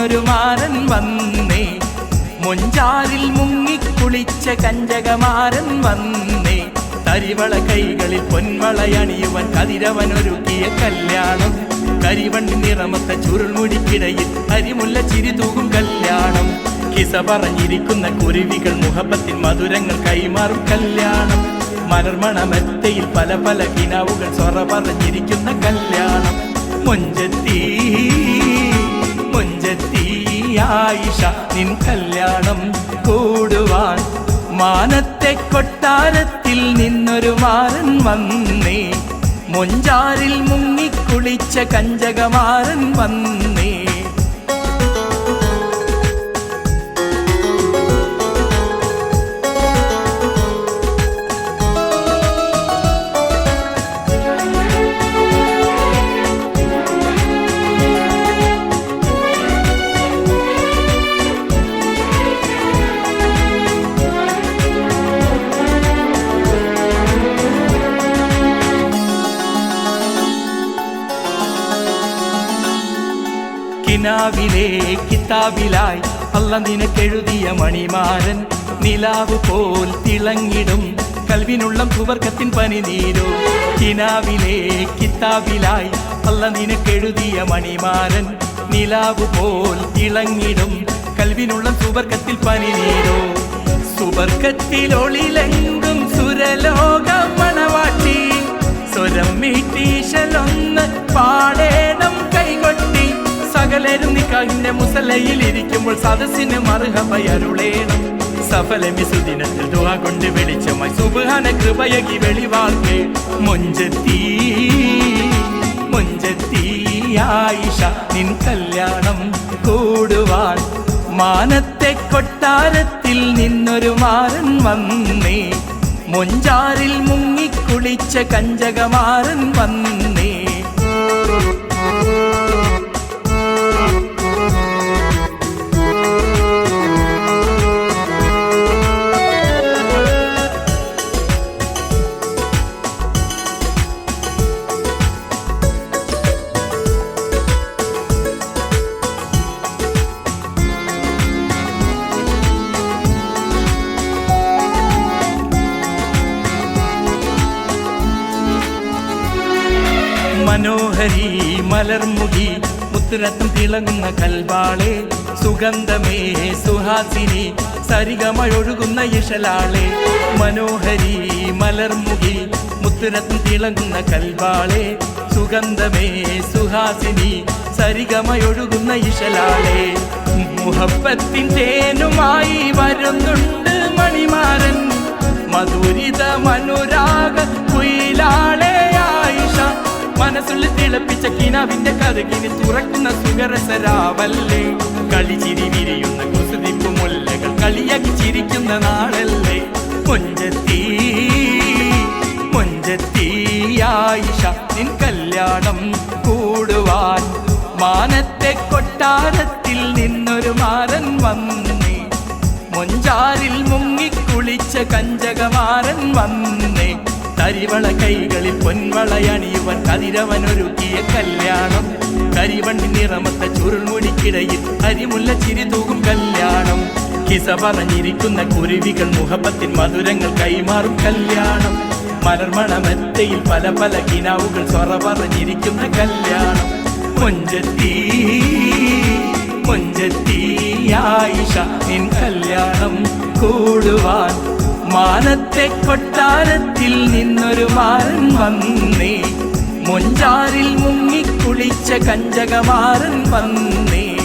നിന്നൊരു മാരൻ വന്നേ. മൊഞ്ചാരിൽ മുങ്ങിക്കുളിച്ച കഞ്ചകമാരൻ വന്നേ. തരിവള കൈകളിൽ പൊൻവളയണിയുവൻ കതിരവനൊരുക്കിയ കല്യാണം. കരിവണ്ണി നിറമത്ത ചുരുൾമുടിക്കിടയിൽ അരിമുല്ല ചിരി തൂകും കല്യാണം. കിസ പറഞ്ഞിരിക്കുന്ന കുരുവികൾ മുഹബത്തിൻ മധുരങ്ങൾ കൈമാറും കല്യാണം. മലർമണമെത്തയിൽ പല പല കിനാവുകൾ സൊറ പറഞ്ഞിരിക്കുന്ന കല്യാണം. മൊഞ്ചത്തി മൊഞ്ചത്തി ആയിഷ നിൻ കല്യാണം കൂടുവാൻ മാനത്തെ കൊട്ടാരത്തിൽ നിന്നൊരു മാരൻ വന്നേ. മൊഞ്ചാരിൽ മുങ്ങിക്കുളിച്ച കഞ്ചകമാരൻ വന്നേ. കിനാവിലെ കിതാബിലായി അല്ല നിനക്കെഴുതിയ മണിമാരൻ. നിലാവ് പോൽ തിളങ്ങിടും കൽവിനുള്ള സുവർഗത്തിൻ പനിനീരോ. കിനാവിലെ കിതാബിലായി അല്ല നിനക്കെഴുതിയ മണിമാരൻ. നിലാവ് പോൽ തിളങ്ങിടും കൽവിനുള്ള സുവർഗത്തിൽ പനിനീരോ. സുവർഗത്തിലൊളിലെങ്കും സുരലോക മണവാട്ടി. സ്വരം മീട്ടീശലൊന്ന് പാടേണം കൈകൊട്ടി. സകലരും നിക്കാഹിന്റെ മുസലയിൽ ഇരിക്കുമ്പോൾ സദസ്സിന് മർഹബയരുളേണം. സഫലമി സുദിനത്തിൽ ദുആ കൊണ്ട് വെളിച്ചമായി സുബ്ഹാന കൃപയകി വെളിവാൾക്കേ. മൊഞ്ചത്തി മൊഞ്ചത്തി ആയിഷ നിൻ കല്യാണം കൂടുവാൻ മാനത്തെ കൊട്ടാരത്തിൽ നിന്നൊരു മാരൻ വന്നേ. മൊഞ്ചാരിൽ മുങ്ങിക്കുളിച്ച കഞ്ചകമാരൻ വന്നേ. മനോഹരി മലർമുഖി മുത്തുരത്നം തിളങ്ങുന്ന കൽവാളെ. സുഗന്ധമേ സുഹാസിനി സരിഗമയൊഴുകുന്ന ഇശലാളെ. മനോഹരി മലർമുഖി മുത്തുരത്നം തിളങ്ങുന്ന കൽവാളെ. സുഗന്ധമേ സുഹാസിനി സരിഗമയൊഴുകുന്ന ഇശലാളെ. മുഹബത്തിൻ തേനുമായി വരുന്നുണ്ട് മണിമാരൻ. മധുരിത മനുരാഗ കുയിലാളെ ആയിഷ. മനസ്സുള്ളിൽ തിളപ്പിച്ച കിനാവിന്റെ കഥകിന് തുറക്കുന്ന സുഖരസരാവല്ലേ. കളിച്ചിരി വിരിയുന്ന കുസുതിപ്പു മുല്ലകൾ കളിയാക്കി ചിരിക്കുന്ന നാളല്ലേ. മൊഞ്ചത്തി മൊഞ്ചത്തി ആയിഷ നിൻ കല്യാണം കൂടുവാൻ മാനത്തെ കൊട്ടാരത്തിൽ നിന്നൊരു മാരൻ വന്നേ. മൊഞ്ചാരിൽ മുങ്ങിക്കുളിച്ച കഞ്ചകമാരൻ വന്നേ. തരിവള കൈകളിൽ പൊൻവളയണിയുവൻ കതിരവനൊരുക്കിയ കല്യാണം. കരിവണ്ണി നിറമത്ത ചുരുൾമുടിക്കിടയിൽ അരിമുല്ല ചിരി തൂകും കല്യാണം. കിസ പറഞ്ഞിരിക്കുന്ന കുരുവികൾ മുഹബത്തിൻ മധുരങ്ങൾ കൈമാറും കല്യാണം. മലർമണമെത്തയിൽ പല പല കിനാവുകൾ സൊറ പറഞ്ഞിരിക്കുന്ന കല്യാണം. മൊഞ്ചത്തി മൊഞ്ചത്തി ആയിഷ നിൻ കല്യാണം കൂടുവാൻ മാനത്തെ കൊട്ടാരത്തിൽ നിന്നൊരു മാരൻ വന്നേ. മൊഞ്ചാരിൽ മുങ്ങിക്കുളിച്ച കഞ്ചകമാരൻ വന്നേ.